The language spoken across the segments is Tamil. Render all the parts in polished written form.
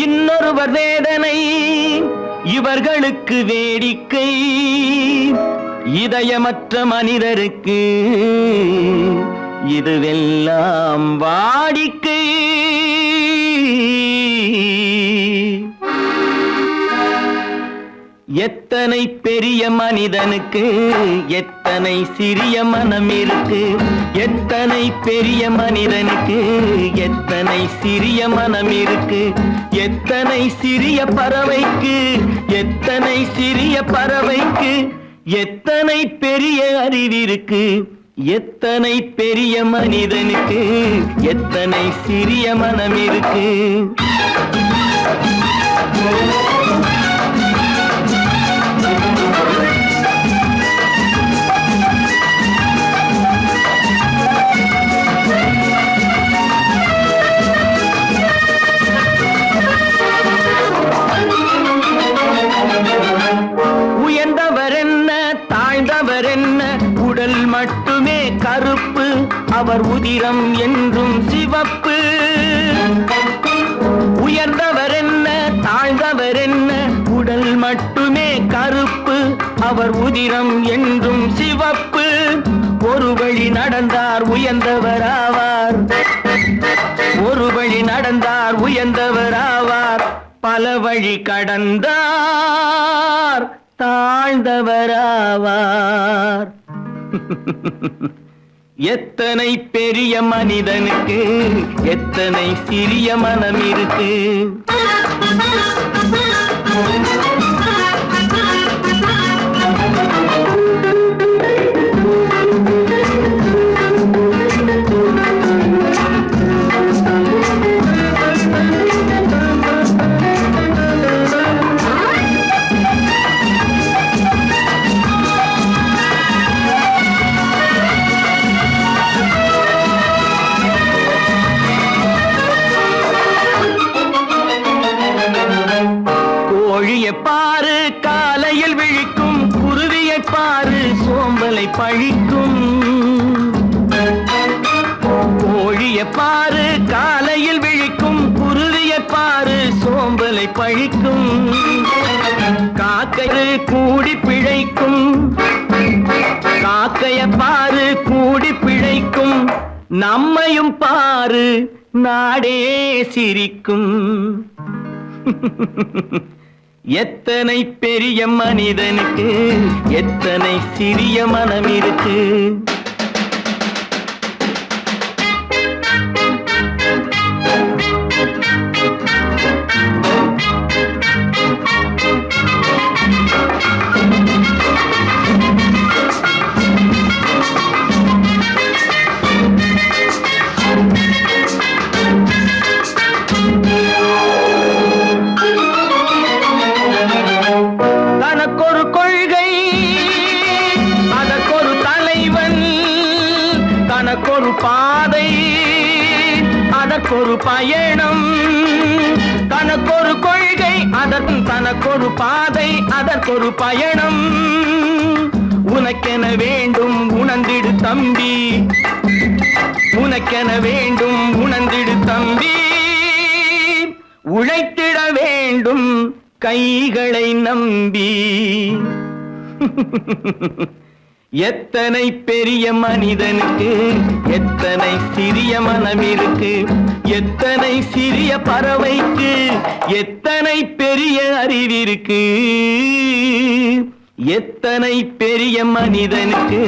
இன்னொருவர் வேதனை இவர்களுக்கு வேடிக்கை, இதயமற்ற மனிதருக்கு இதுவெல்லாம் வாடிக்கை. எத்தனை பெரிய மனிதனுக்கு எத்தனை சிறிய மனம் இருக்கு, எத்தனை பெரிய மனிதனுக்கு எத்தனை சிறிய மனம் இருக்கு, எத்தனை சிறிய பறவைக்கு எத்தனை சிறிய பறவைக்கு எத்தனை பெரிய அறிவிருக்கு, எத்தனை பெரிய மனிதனுக்கு எத்தனை சிறிய மனம் இருக்கு. உயர்ந்தவர் என்ன தாழ்ந்தவர் என்ன, உடல் மட்டுமே கருப்பு, அவர் உதிரம் என்றும் சிவப்பு. உயர்ந்தவர் என்ன தாழ்ந்தவர் என்ன, உடல் மட்டுமே கருப்பு, அவர் உதிரம் என்றும் சிவப்பு. ஒரு வழி நடந்தார் உயர்ந்தவர் ஆவார், ஒரு வழி நடந்தார் உயர்ந்தவர் ஆவார், பல வழி கடந்தார் தாழ்ந்தவர் ஆவார். எத்தனை பெரிய மனிதனுக்கு எத்தனை சிறிய மனம் இருக்கு. கோழியை பாரு காலையில் விழிக்கும், குருவியை பாரு சோம்பலை பழிக்கும். கோழியை பாரு காலையில் விழிக்கும், குருவியை பாரு சோம்பலை பழிக்கும். காக்கை கூடி பிழைக்கும், காக்கைய பாரு கூடி பிழைக்கும். நம்மையும் பாரு நாடே சிரிக்கும். எத்தனை பெரிய மனிதனுக்கு எத்தனை சிறிய மனம் இருக்கு. தனக்கொரு கொள்கை அதற்கொரு தலைவன், தனக்கொரு பாதை அதற்கொரு பயணம். தனக்கொரு கொள்கை தனக்கொரு பாதை அதற்கொரு பயணம். உனக்கென வேண்டும் உணர்ந்திடு தம்பி, உனக்கென வேண்டும் உணர்ந்திடு தம்பி. உழைத்திட வேண்டும் கைகளை நம்பி. எத்தனை பெரிய மனிதனுக்கு எத்தனை சிறிய மனம் இருக்கு, எத்தனை சிறிய பறவைக்கு எத்தனை பெரிய அறிவிருக்கு, எத்தனை பெரிய மனிதனுக்கு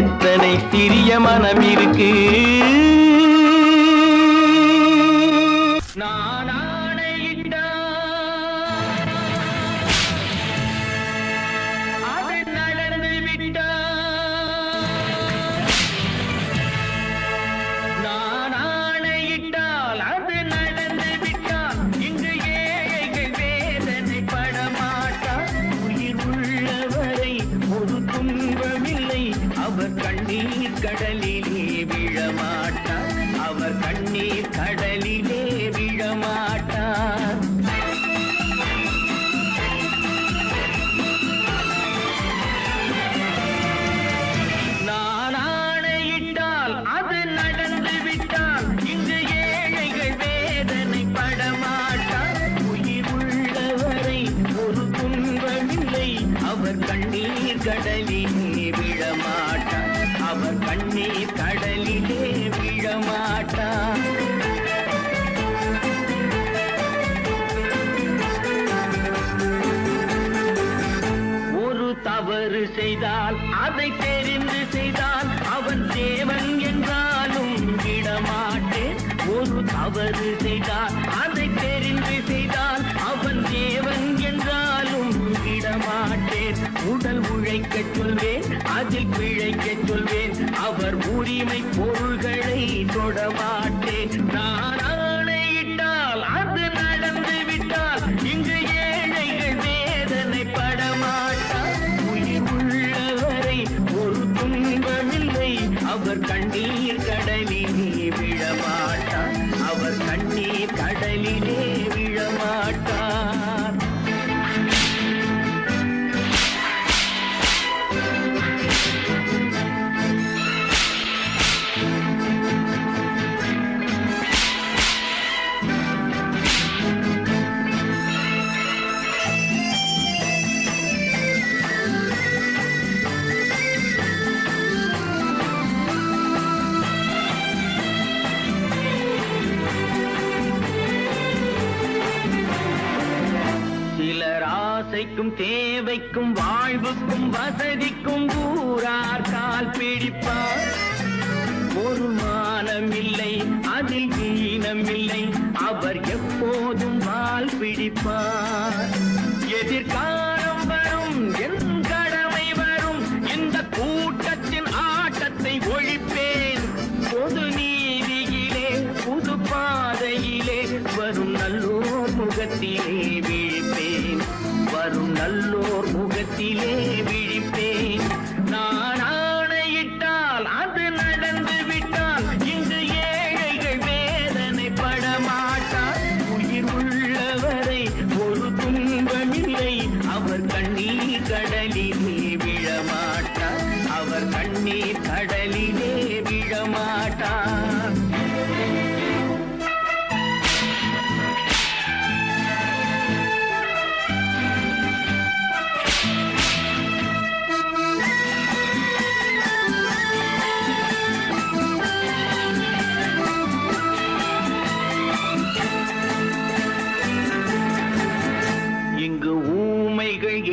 எத்தனை சிறிய மனம் இருக்கு. அவர் கண்ணீர் கடலிலே விழமாட்டார், அவர் கண்ணீர் கடலிலே விழமாட்டார். நான் ஆணையிட்டால் அது நடந்து விட்டால் இங்கு ஏழைகள் வேதனை படமாட்டார். கடலிலே விழமாட்டார் அவர் கண்ணீர் கடலிலே விழமாட்டார் ஒரு தவறு செய்தால் அதை தெரிந்து செய்தால் அவன் தேவன் என்றாலும் விடமாட்டேன் ஒரு தவறு செய்தால் அதை தெரிந்து செய்தால் அவன் தேவன் என்றாலும் விடமாட்டேன் உடல் உழைக்கச் சொல்வேன் அதில் பிழைக்கச் சொல்வேன் அவர் உரிமை பொருள்களை தொடமாட்டேன் நான் ஆணையிட்டால் அது நடந்து விட்டால் இங்கு ஏழைகள் வேதனை படமாட்டார் உயிர் உள்ளவரை ஒரு துன்பமில்லை அவர் கண்ணீர் கடலிலே விழமாட்டார் அவர் கண்ணீர் கடலிலே விழமாட்டார் ஆசைக்கும் தேவைக்கும் வாழ்வுக்கும் வசதிக்கும் ஊரார் கால் பிடிப்பார் ஒரு மானம் இல்லை அதில் ஈனம் இல்லை அவர் எப்போதும் வால் பிடிப்பார் எதிர்காலம் வரும் என் கடமை வரும் இந்த கூட்டத்தின் ஆட்டத்தை ஒழிப்பேன் பொது நீதியிலே புது பாதையிலே வரும் நல்லோர் முகத்திலே விழிப்பேன் வரும் நல்லோர் முகத்திலே விழிப்பேன் நான் ஆணையிட்டால் அது நடந்து விட்டால் இங்கு ஏழைகள் வேதனை படமாட்டார் உயிர் உள்ளவரை ஒரு துன்பமில்லை அவர் கண்ணீர் கடலிலே விழமாட்டார் அவர் கண்ணீர் கடலிலே விழமாட்டார்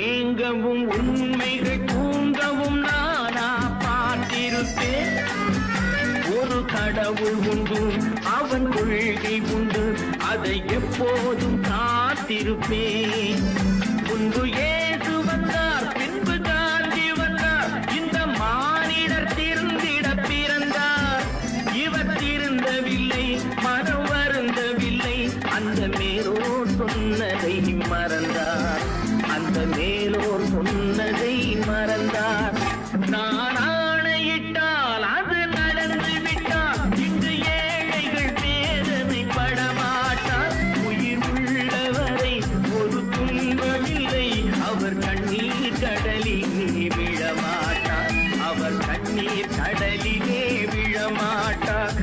ஏங்கவும் உண்மைகள் தூங்கவும் நானா பார்த்திருப்பேன் ஒரு கடவுள் உண்டு அவன் கொள்கை உண்டு அதை எப்போதும் காத்திருப்பேன் முன்பு இயேசு வந்தார் பின்பு காந்தி வந்தார் இந்த மானிடர் திருந்திட பிறந்தார் இவர் திருந்தவில்லை மனம் வருந்தவில்லை அந்த மேலோர் சொன்னதை மறந்தார் அந்த மேலோர் சொன்னதை மறந்தார் நான் ஆணையிட்டால் அது நடந்து விட்டால் இன்று ஏழைகள் வேதனை படமாட்டார் உயிர் உள்ளவரை ஒரு துன்பமில்லை அவர் கண்ணீர் கடலிலே விழமாட்டார் அவர் கண்ணீர் கடலிலே விழமாட்டார்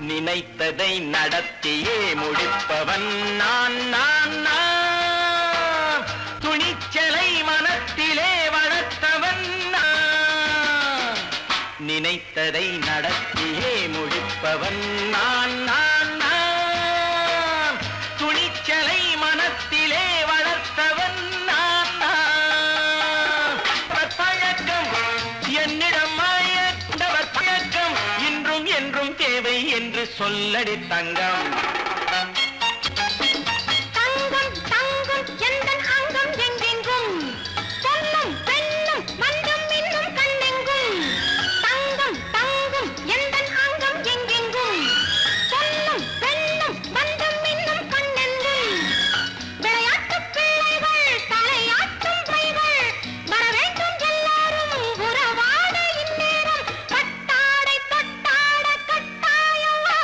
நினைத்ததை நடத்தியே முடிப்பவன் நான் நான் நான் துணிச்சலை மனத்திலே வளர்த்தவன் நான் நினைத்ததை நடத்தியே முடிப்பவன் நான் நான் நான் சொல்லடி தங்கம். தங்கம் தங்கம் எந்தன் அங்கம் எங்கெங்கும் பொன்னும் பெண்ணும் மண்டும் இன்னும் கண்ணெங்கும். தங்கம் தங்கம் எந்தன் அங்கம் எங்கெங்கும் பொன்னும் பெண்ணும் மண்டும் இன்னும் கண்ணெங்கும். விளையாட்டு பிள்ளைகள் தலையாட்டும் பைகள் வர வேண்டும் எல்லாரும் உறவாட இந்நேரம் கட்டாடை தொட்டாட கட்டாயவா.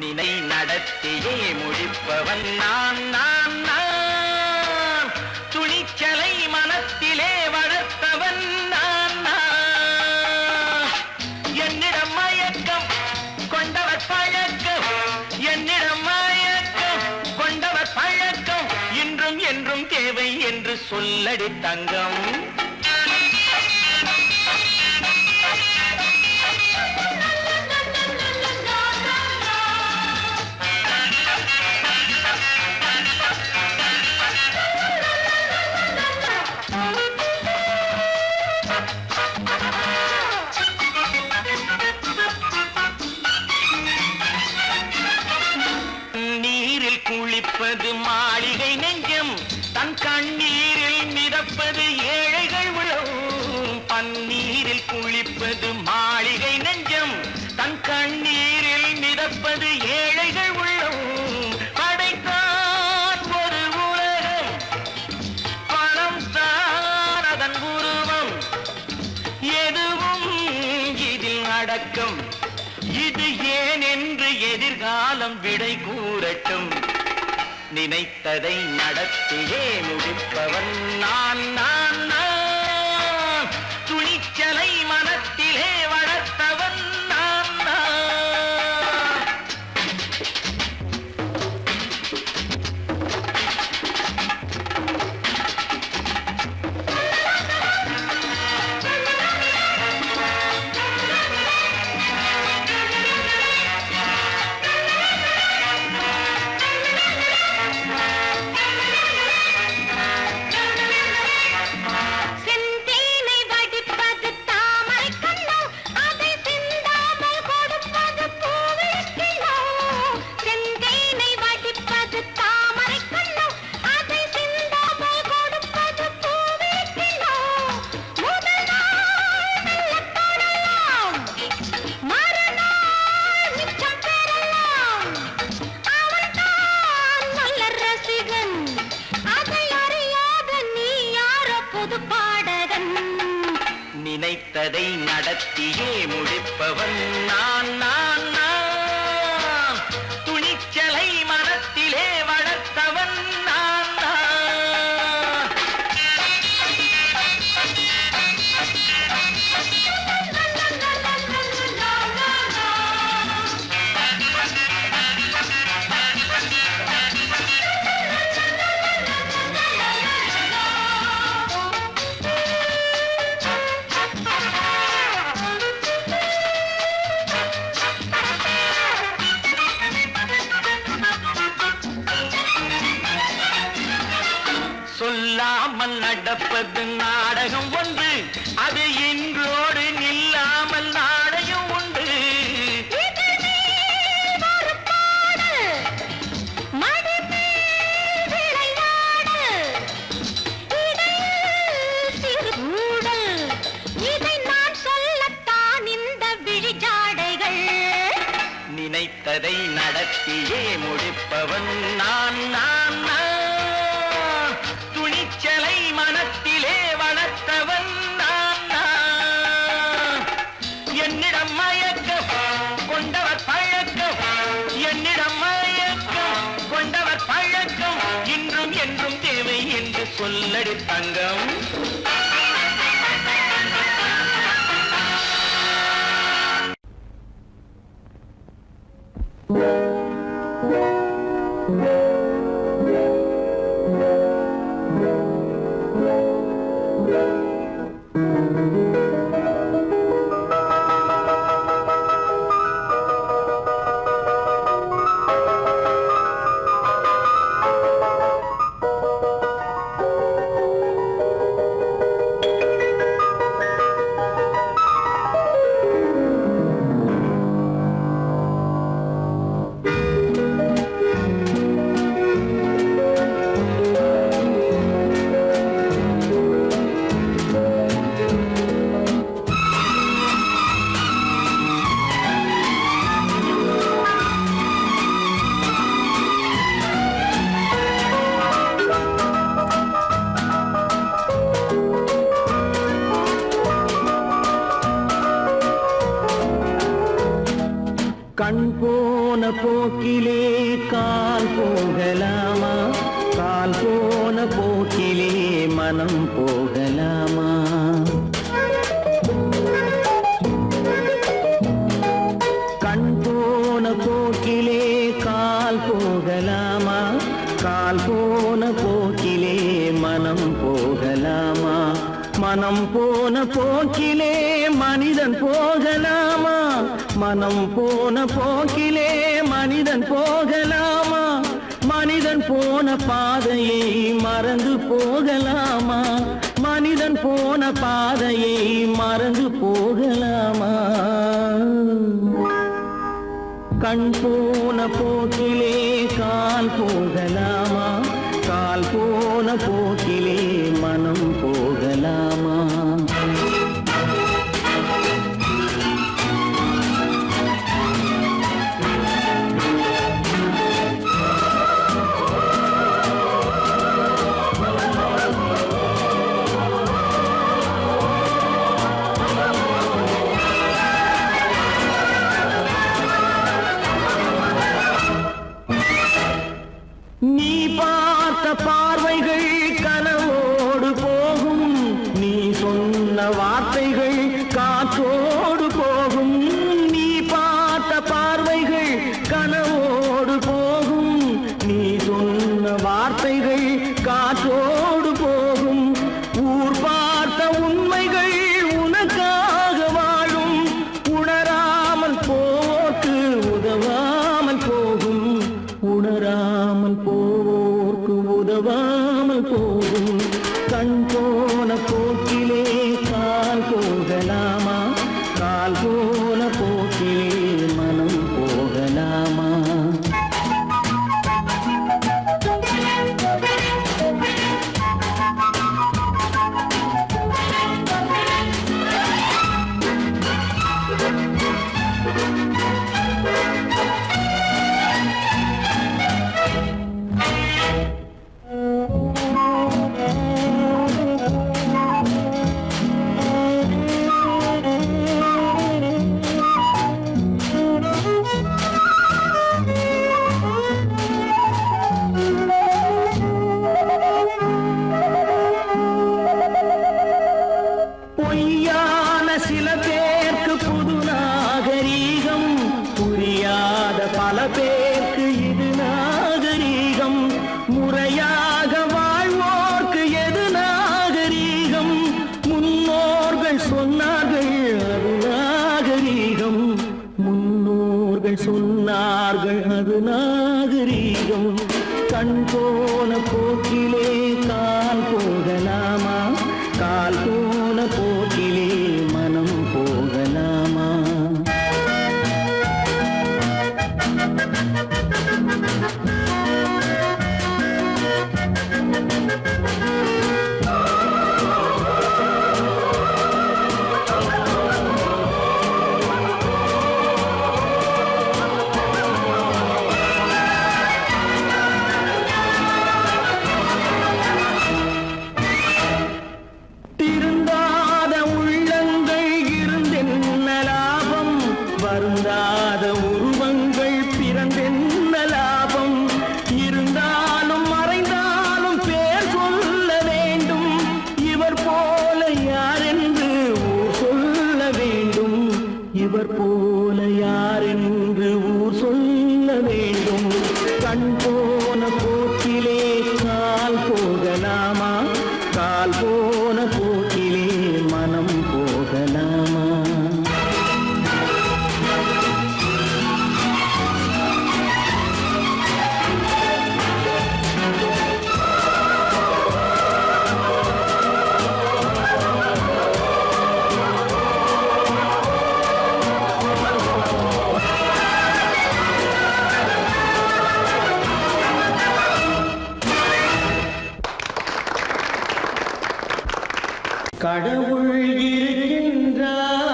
நினை நடத்தியே முடிப்பவன் நான் நான் நான். துணிச்சலை மனத்திலே வளர்த்தவன் நான் நான். என்னிடம் மயக்கம் கொண்டவர் பழக்கம், என்னிடம் மயக்கம் கொண்டவர் பழக்கம் இன்றும் என்றும் தேவை என்று சொல்லடி தங்கம். நீரில் குளிப்பது மாளிகை நெஞ்சம், தன் கண்ணீரில் மிதப்பது ஏழைகள் உழவும். பன்னீரில் குளிப்பது மாளிகை நெஞ்சம், தன் கண்ணீரில் மிதப்பது ஏழைகள் உள்ளவும். படைத்தான் ஒரு உலகம், பணம் தான் அதன் உருவம், எதுவும் இதில் அடக்கம். இது ஏன் என்று எதிர்காலம் விடை கூறட்டும். நினைத்ததை நடத்தியே முடிப்பவன் நான் நான் நான். துணிச்சலை மனத்திலே வளர்த்தவன் நான் நான். செந்தேனை வடிப்பது தாமரை கண்ணோ, அதை சிந்தாமல் கொடுப்பது பூவிழிக்கிண்ணோ. செந்தேனை வடிப்பது தாமரை கண்ணோ, அதை சிந்தாமல் கொடுப்பது பூவிழிக்கிண்ணோ. முதல் நாள் மெல்லத் தொடலாம், மறுநாள் மிச்சம் பெறலாம். அவன்தான் மலர் ரசிகன், அதை அறியாத நீ யாரோ புது பாடகன். நினைத்ததை நடத்தியே முடிப்பவன் நான் நான் நான். துணிச்சலை மனத்திலே வளர்த்தவன் நான் நான். சொல்லாமல் நடப்பது நாடகம் ஒன்று, அது இன்றோடு நில்லாமல் நாடகம் உண்டு. இதழ் மேல் ஒரு பாடு, மடி மேல் விளையாடு, இடையில் சிறு ஊடல், இதை நான் சொல்லத்தான் இந்த விழிஜாடைகள். நினைத்ததை நடத்தியே முடிப்பவன் நான் நான் நான். துணிச்சலை மனத்திலே வளர்த்தவன் நான் நான். என்னிடம் மயக்கம் கொண்டவர் பழக்கம், என்னிடம் மயக்கம் கொண்டவர் பழக்கம் இன்றும் என்றும் தேவை என்று சொல்லடி தங்கம். கண் போன போக்கிலே கால் போகலாமா, கால் போன போக்கிலே மனம் போகலாமா? கண் போன போக்கிலே கால் போகலாமா, கால் போன போக்கிலே மனம் போகலாமா? மனம் போன போக்கிலே மனிதன் போகலாமா, மனம் போன போக்கிலே மனிதன் போகலாமா? மனிதன் போன பாதையை மறந்து போகலாமா, மனிதன் போன பாதையை மறந்து போகலாமா? கண் போன போக்கிலே கால் போகலாமா, கால் போன போக்கிலே மனம் போகலாமா? நீ பார்த்த பார்வைகள் கனவோடு போகும், நீ சொன்ன வார்த்தைகள் காற்றோடு போகும். நீ பார்த்த பார்வைகள் கனவோடு போகும், நீ சொன்ன வார்த்தைகள் காற்றோடு போகும். ஊர் பார்த்த உண்மைகள் உனக்காக வாழும், உணராமல் போக்கு உதவாமல் போகும், உணராமல் போவோர்க்கு உதவாமல் போகும். கண் போன போக்கிலே கால் போகலாமா, கால் போன போக்கிலே மனம் போகலாமா? பொய்யான சில பேருக்கு புது நாகரீகம், புரியாத பல பேருக்கு இது நாகரீகம். முறையாக வாழ்வோர்க்கு எது நாகரீகம்? முன்னோர்கள் சொன்னார்கள் அது நாகரீகம், முன்னோர்கள் சொன்னார்கள் அது நாகரீகம். கண் போன போக்கிலே கால் போகலாமா, கால் போன போக்கிலே மனம் போகலாமா? திருந்தாத உள்ளங்கள் இருந்தென்ன லாபம், வருந்தாத உருவங்கள் பிறந்தென்ன லாபம்? இருந்தாலும் மறைந்தாலும் பேர் சொல்ல வேண்டும், இவர் போல யாரென்று ஊர் சொல்ல வேண்டும், இவர் போல யாரென்று ஊர் சொல்ல வேண்டும். கண் போன போக்கிலே கால் போகலாமா, கால் போன போக்கிலே மனம் போகலாமா? கடவுள் இருக்கின்றார்,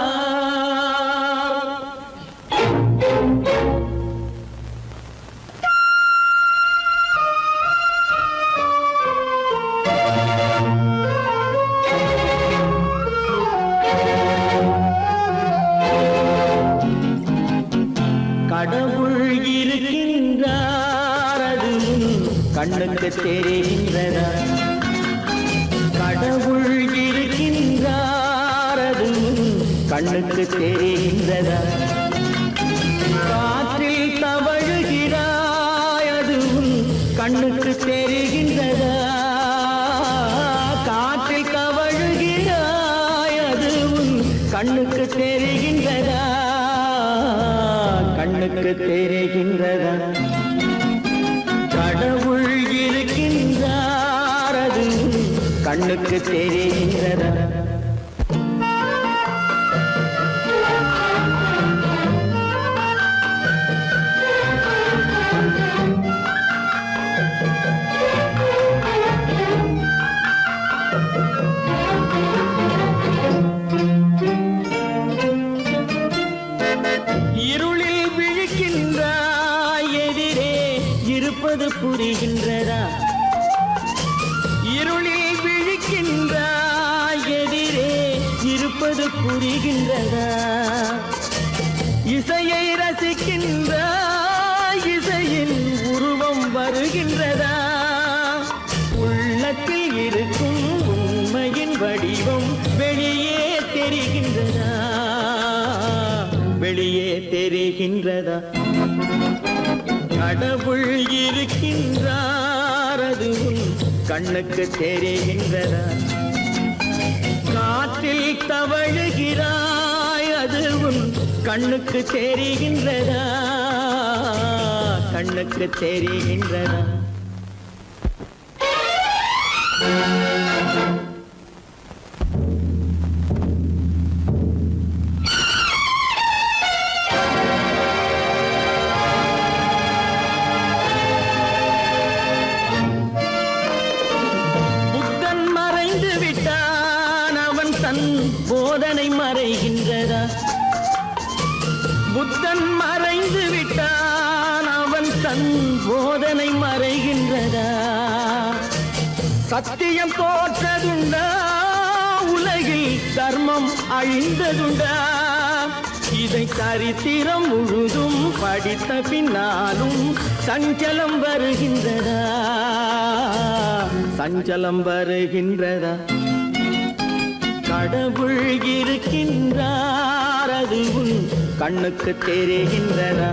கண்ணுக்கு தெரிகின்றதா கடவுள் இருக்கின்றார் அதுவும் கண்ணுக்கு தெரிகின்றதா காற்றில் தவழுகிறாய் அதுவும் கண்ணுக்கு தெரிகின்றதா காற்றில் தவழுகிறாய் அதுவும் கண்ணுக்கு தெரிகின்றதா கண்ணுக்கு தெரிகின்றதா கடவுள் இருக்கின்றார் அதுவும் கண்ணுக்கு தெரிகின்றதா இருளில் விழிக்கின்றாய் எதிரே இருப்பது புரிகின்றதா இருளில் விழிக்கின்றாய் எதிரே இருப்பது புரிகின்றதா இசையை ரசிக்கின்றாய் இசையின் உருவம் வருகின்றதா உள்ளத்தில் இருக்கும் உண்மையின் வடிவம் வெளியே தெரிகின்றதா வெளியே தெரிகின்றதா கடவுள் இருக்கின்றார் அதுவும் கண்ணுக்கு தெரிகின்றதா காற்றில் தவழுகிறாய் அதுவும் கண்ணுக்கு தெரிகின்றதா கண்ணுக்கு தெரிகின்றதா போதனை மறைகின்றதா புத்தன் மறைந்து விட்டான் அவன் தன் போதனை மறைகின்றதா சத்தியம் தோற்றதுண்டா உலகில் தர்மம் அழிந்ததுண்டா இதை சரித்திரம் முழுதும் படித்த பின்னாலும் சஞ்சலம் வருகின்றதா சஞ்சலம் வருகின்றதா கடவுள் இருக்கின்றார் அதுவும் கண்ணுக்கு தெரிகின்றதா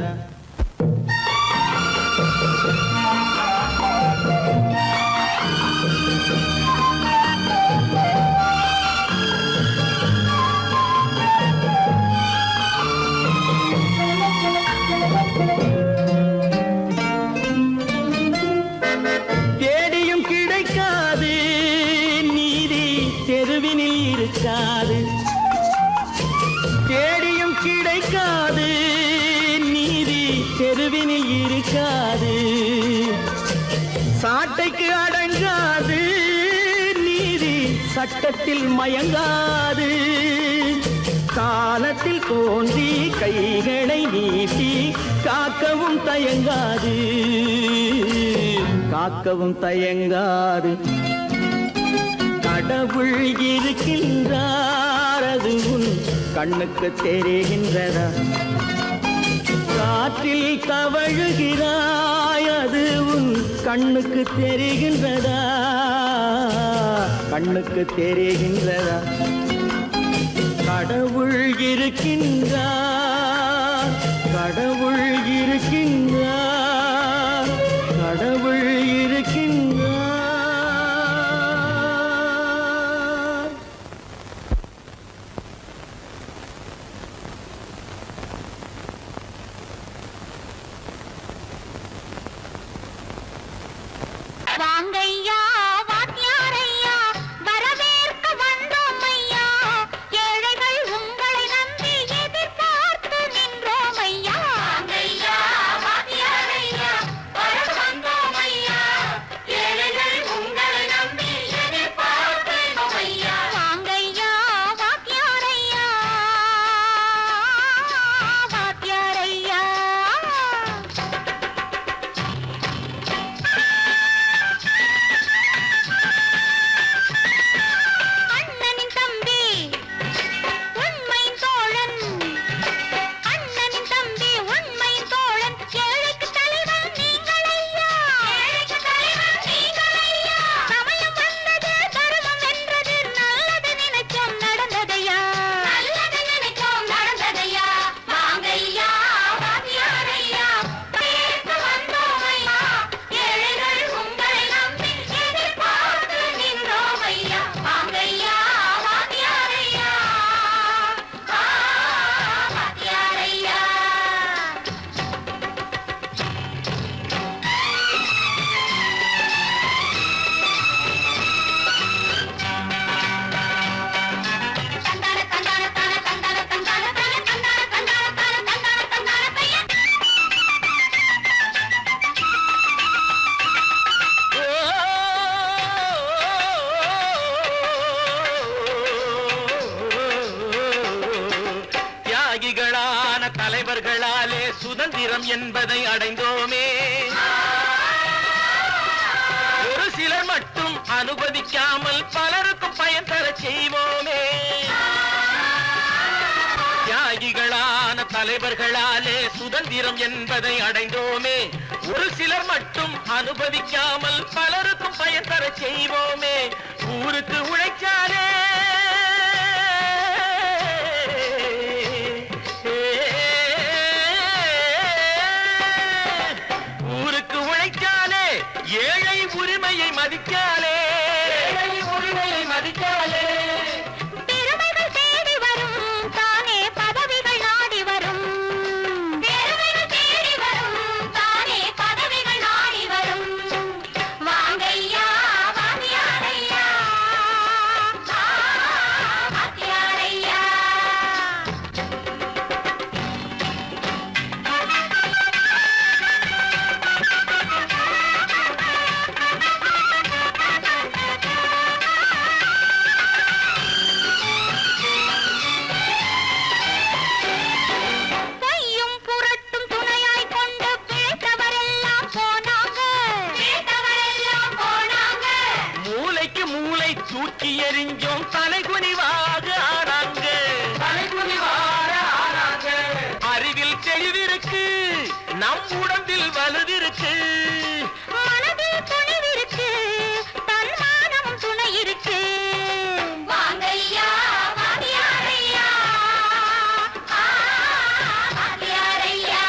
தேடியும் கிடைக்காது நீதி தெருவினில் இருக்காது தேடியும் கிடைக்காது நீதி தெருவினில் இருக்காது சாட்டைக்கு அடங்காது நீதி சட்டத்தில் மயங்காது காலத்தில் தோன்றி கைகளை நீட்டி காக்கவும் தயங்காது காக்கவும் தயங்காது கடவுள் இருக்கின்றார் அதுவும் கண்ணுக்கு தெரிகின்றதா காற்றில் தவழுகிறாய் அதுவும் கண்ணுக்கு தெரிகின்றதா கண்ணுக்கு தெரிகின்றதா கடவுள் இருக்கின்றார் கடவுள் இருக்கின்றார் கடவுள் இருக்கின்றார் வாங்கையா வாத்தியாரையா வரவேற்க வந்தோம் ஐயா ஏழைகள் உங்களை நம்பி எதிர்பார்த்து நின்றோம் ஐயா சுதந்திரம் என்பதை அடைந்தோமே. ஒரு சிலர் மட்டும் அனுமதிக்காமல் பலருக்கும் பயன் தர செய்வோமே. தியாகிகளான தலைவர்களாலே சுதந்திரம் என்பதை அடைந்தோமே. ஒரு சிலர் மட்டும் அனுபவிக்காமல் பலருக்கும் பயன் தர செய்வோமே. ஊருக்கு உழைச்சாலே ஊருக்கு உழைச்சாலே ஏழை உரிமையை மதிக்காலே உரிமையை மதிக்காலே தூக்கி எறிஞ்சோம் தலைகுனிவாக ஆனாங்க. அறிவில் தெளிவிருக்கு, நம் உடம்பில் வலுவிருக்கு, மனதில் துணிவிருக்கு, தன்மானம் துணை இருக்கு. வாங்கையா வாங்கியாரையா வாங்கியாரையா.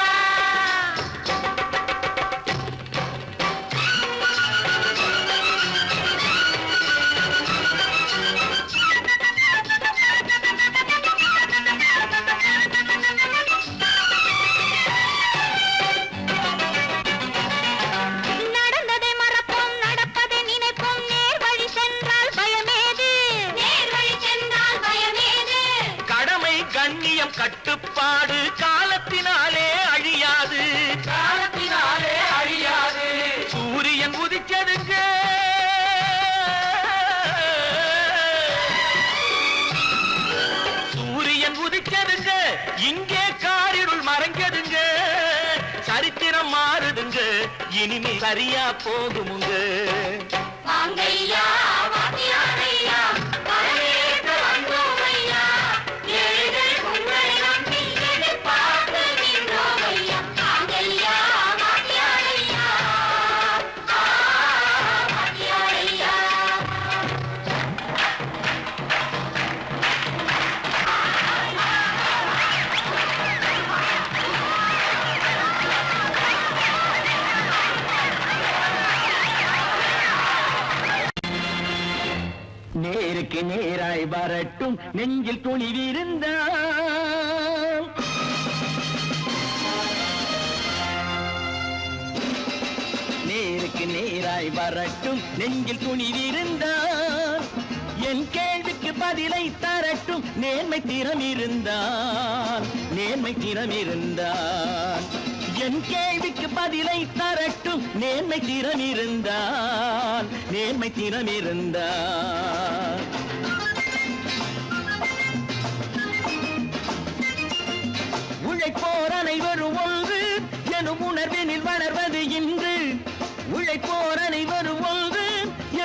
கண்ணியம் கட்டுப்பாடு காலத்தினாலே அழியாது, காலத்தினாலே அழியாது. சூரியன் உதிச்சதுங்க, சூரியன் உதிச்சதுங்க, இங்கே காரிருள் மறைஞ்சதுங்க. சரித்திரம் மாறுதுங்க, இனிமே சரியா போகுமுங்க. வாங்கையா வாங்கியாரையா நேருக்கு நேராய் வரட்டும் நெஞ்சில் துணிவிருந்தால். நேருக்கு நேராய் வரட்டும் நெஞ்சில் துணிவிருந்தால். என் கேள்விக்கு பதிலை தரட்டும் நேர்மை திறம் இருந்தால், நேர்மை திறம் இருந்தால். என் கேள்விக்கு பதிலை தரட்டும் நேர்மை திறம் இருந்தால், நேர்மை திறம் இருந்தால். உழைப்போர் அனைவரும் ஒன்று எனும் உணர்வினில் வளர்வது இன்று. உழைப்போர் அனைவரும் ஒன்று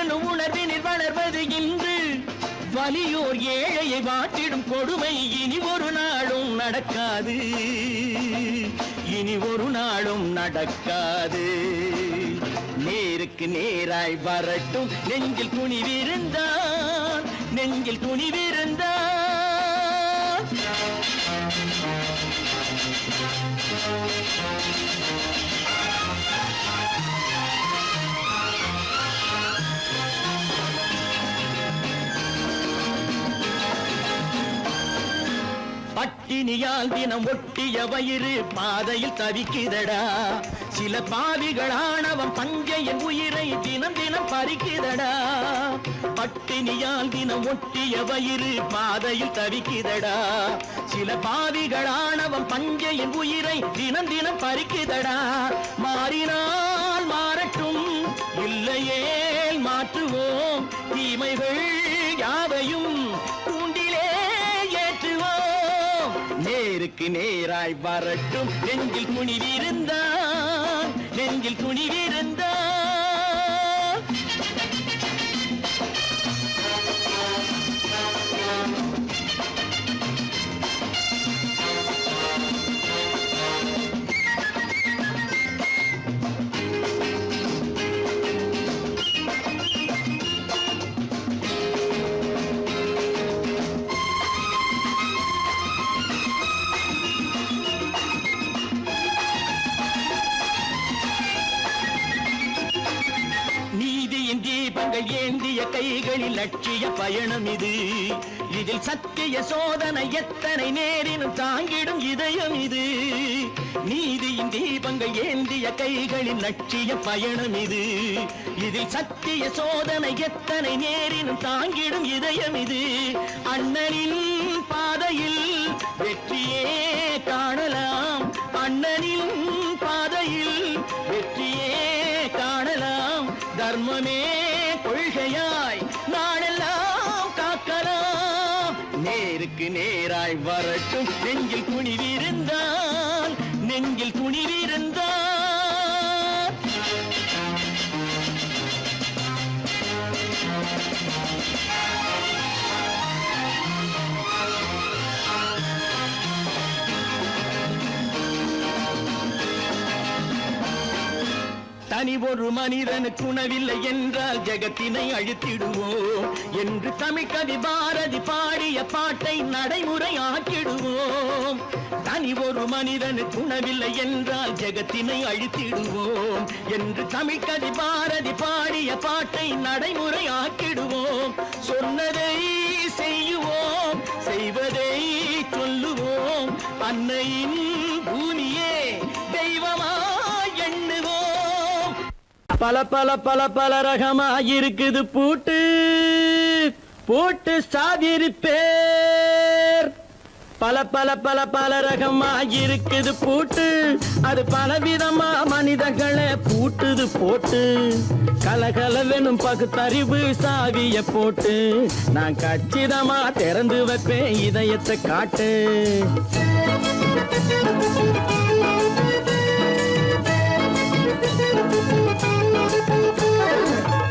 எனும் உணர்வினில் வளர்வது இன்று. வலியோர் ஏழையை வாட்டிடும் கொடுமை இனி ஒரு நாளும் நடக்காது, இனி ஒரு நாளும் நடக்காது. நேருக்கு நேராய் வரட்டும் நெஞ்சில் துணிவிருந்தால், நெஞ்சில் துணிவிருந்தால். பட்டினியால் தினம் ஒட்டிய வயிறு பாதையில் தவிக்குதடா. சில பாவிகளானவன் பஞ்சையின் உயிரை தினம் தினம் பறிக்குதடா. பட்டினியால் தினம் ஒட்டிய வயிறு பாதையில் தவிக்குதடா. சில பாவிகளானவன் பஞ்சையின் உயிரை தினம் தினம் பறிக்குதடா. மாறினால் மாறட்டும், இல்லையே மாற்றுவோம். தீமைகள் யாவையும் கூண்டிலே ஏற்றுவோம். நேருக்கு நேருக்கு நேராய் வரட்டும் நெஞ்சில் துணிவிருந்தான் நெஞ்சில் துணிவிருந்தான் தீபங்கள் ஏந்திய கைகளில் லட்சிய பயணம் இது இதில் சத்திய சோதனை எத்தனை நேரினும் தாங்கிடும் இதயம் இது நீதியின் தீபங்கள் ஏந்திய கைகளில் லட்சிய பயணம் இது இதில் சத்திய சோதனை எத்தனை நேரினும் தாங்கிடும் இதயம் இது அண்ணனின் பாதையில் வெற்றியே காணலாம் அண்ணனின் பாதையில் வெற்றியே காணலாம் தர்மமே கொள்கையாய் நாடெல்லாம் காக்கலாம் நேருக்கு நேராய் வரட்டும் நெஞ்சில் துணிவிருந்தான் நெஞ்சில் துணிவிருந்தான் தனி ஒரு மனிதனுக்கு உணவில்லை என்றால் ஜெகத்தினை அழித்திடுவோம் என்று தமிழ் கவி பாரதி பாடிய பாட்டை நடைமுறையாக்கிடுவோம் தனி ஒரு மனிதனுக்கு உணவில்லை என்றால் ஜெகத்தினை அழித்திடுவோம் என்று தமிழ் கவி பாரதி பாடிய பாட்டை நடைமுறையாக்கிடுவோம் சொன்னதை செய்யுவோம் செய்வதை சொல்லுவோம் அன்னையின் பூமியே தெய்வமா எண்ணுவோம் பல பல பல பல ரகமாயிருக்குது பூட்டு பூட்டு சாதிருப்பேர் பல பல பல பல ரகமாயிருக்குது பூட்டு அது பலவிதமா மனிதர்களை பூட்டுது போட்டு கலகலவெனும் பகுத்தறிவு சாவிய போட்டு நான் கச்சிதமா திறந்து வைப்பேன் இதயத்தை காட்டு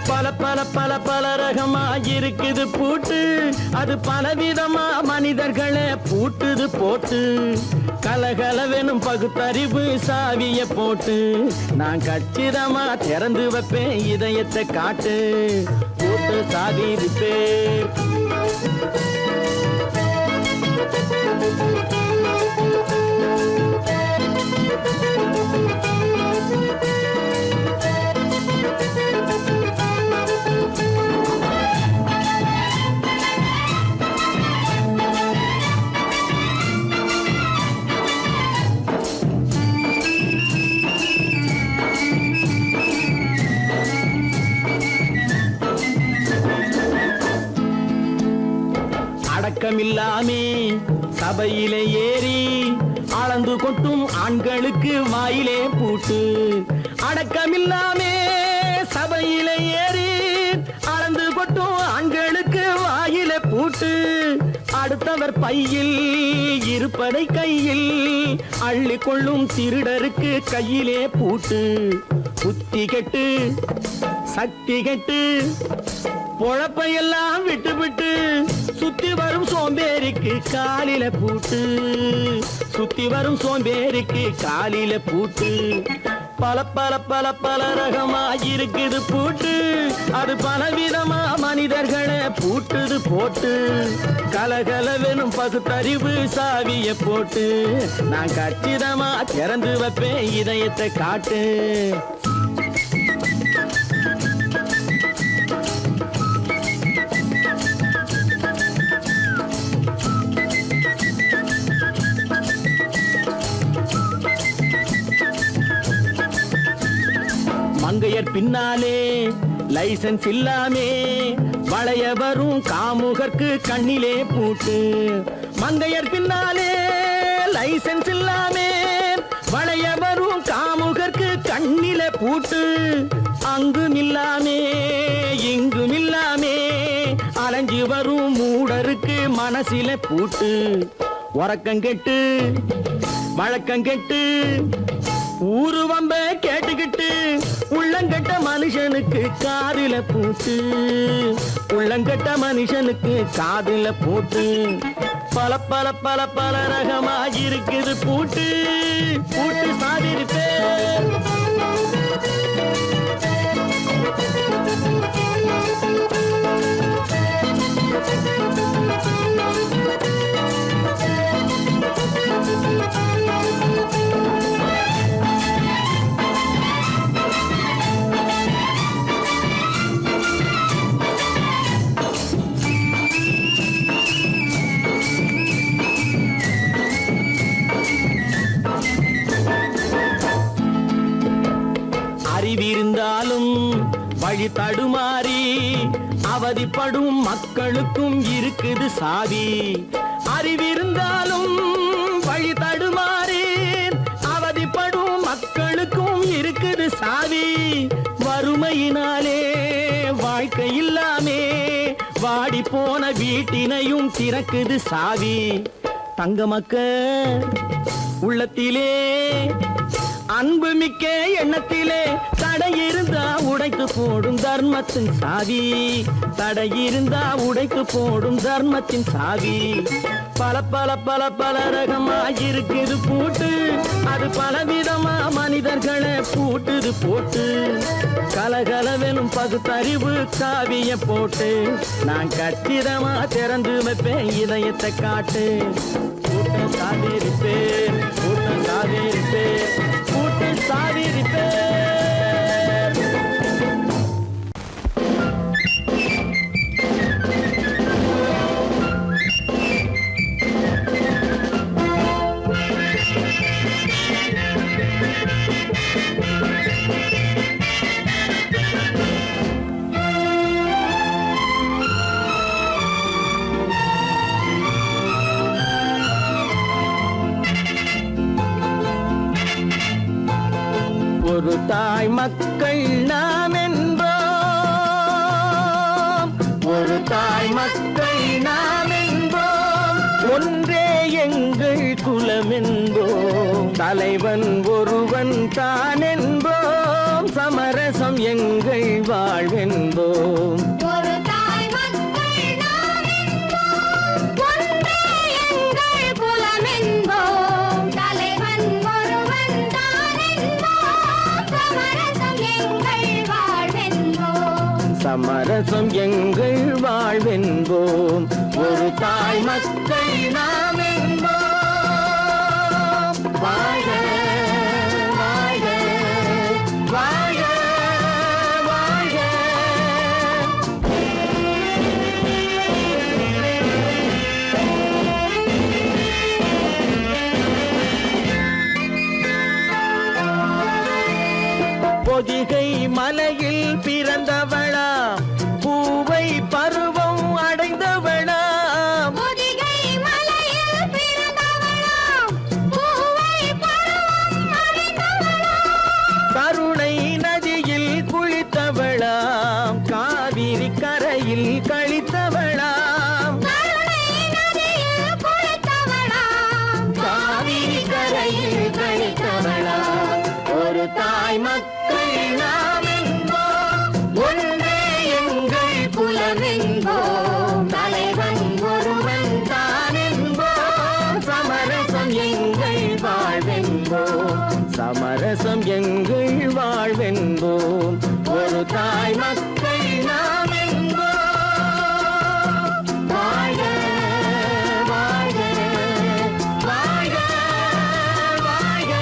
பல பல பல பல ரகமாயிருக்குது பூட்டு அது பலவிதமா மனிதர்களை பூட்டுது போட்டு கலகலவெனும் பகுத்தறிவு சாவிய போட்டு நான் கச்சிதமா திறந்து வைப்பேன் இதயத்தை காட்டு போட்டு சாதிருப்பேன் அடக்கமில்லாமே சபையிலே ஏறி அளந்து கொட்டும் ஆண்களுக்கு வாயிலே பூட்டு அடக்கமில்லாமே சபையிலே ஏறி அளந்து கொட்டும் ஆண்களுக்கு வாயிலே பூட்டு அடுத்தவர் பையில் இருப்பதை கையில் அள்ளி கொள்ளும் திருடருக்கு கையிலே பூட்டு புத்தி கெட்டு சக்தி கெட்டு பொழப்பையெல்லாம் விட்டு விட்டு சுத்தி வரும் சோம்பேறிக்கு காலில பூட்டு சுத்தி வரும் சோம்பேறிக்கு காலில பூட்டு பல பல பல பல ரகமாயிருக்குது பூட்டு அது பலவிதமா மனிதர்களை பூட்டுது போட்டு கலகலவெனும் பகுத்தறிவு சாவிய போட்டு நான் கச்சிதமா திறந்து வைப்பேன் இதயத்தை காட்டு மங்கையர் பின்னாலே லைசன்ஸ் இல்லாமே வளைய வரும் காமுகர்க்கு கண்ணிலே பூட்டு மங்கையர் பின்னாலே லைசன்ஸ் இல்லாமே வளைய வரும் காமுகர்க்கு கண்ணிலே பூட்டு அங்கும் இல்லாமே இங்கும் இல்லாமே அலைஞ்சு வரும் மூடருக்கு மனசில பூட்டு உறக்கம் கெட்டு வழக்கம் கெட்டு ஊரு வம்ப கேட்டுக்கிட்டு உள்ளங்கட்ட மனுஷனுக்கு காதுல பூட்டு உள்ளங்கட்ட மனுஷனுக்கு காதுல பூட்டு பல பல பல பல ரகமாயிருக்குது பூட்டு பூட்டு சாதிருப்பே அறிவிருந்தாலும் வழி தடுமாறி அவதிப்படும் மக்களுக்கும் இருக்குது சாவி அறிவிருந்தாலும் வழி தடுமாறி அவதிப்படும் மக்களுக்கும் இருக்குது சாவி வறுமையினாலே வாழ்க்கை இல்லாமே வாடி போன வீட்டினையும் திறக்குது சாவி தங்க மக்க உள்ளத்திலே அன்பு மிக்க எண்ணத்திலே தடை இருந்தா உடைத்து போடும் தர்மத்தின் சாவி தடை இருந்தா உடைத்து போடும் தர்மத்தின் சாவி பல பல பல பல ரகமாயிருக்குது பூட்டு அது பலவிதமா மனிதர்களை பூட்டுது போட்டு கலகலவெனும் பகுத்தறிவு சாவிய போட்டு நான் கச்சிதமா திறந்து வைப்பேன் இதயத்தை காட்டு கூட்டம் சாதிருப்பேன் கூட்டம் சாதிருப்பேன் கூட்டம் சாதிருப்பேன் ஒரு தாய் மக்கள் நாம் என்போம் ஒரு தாய் மக்கள் நாம் என்போம் ஒன்றே எங்கள் குலம் என்போம் தலைவன் ஒருவன் தான் என்போம் சமரசம் எங்கள் வாழ்வென்போம் ஒரு தாய் மக்கள் நாம் என்போம் ஒன்றே எங்கள் குலம் என்போம் தலைவன் ஒருவன் தான் என்போம் சமரசம் எங்கள் வாழ்வென்போம் சமரசம் எங்கள் வாழ்வென்போம் ஒரு தாய் மக்கள் நாம் என்போம் வாழ்க வாழ்க வாழ்க வாழ்க பொதிகை மலையில் பிறந்தவளா பூவை பருவம் அடைந்தவளா பொதிகை மலையில் பிறந்தவளாம் பூவை பருவம் அடைந்தவளாம் கருணை நதியில் குளித்தவளாம் காவிரி கரையில் கழித்தவளாம் கருணை நதியில் குளித்தவளாம் காவிரி கரையில் கழித்தவளாம் ஒரு தாய் மக்கள் நாம் என்போம் ஒன்றே எங்கள் குலம் என்போம் தலைவன் ஒருவன் தான் என்போம் சமரசம் எங்கள் வாழ்வென்போம் சமரசம் எங்கள் வாழ்வென்போம் ஒரு தாய் மக்கள் நாம் என்போம் வாழ்க வாழ்க வாழ்க வாழ்க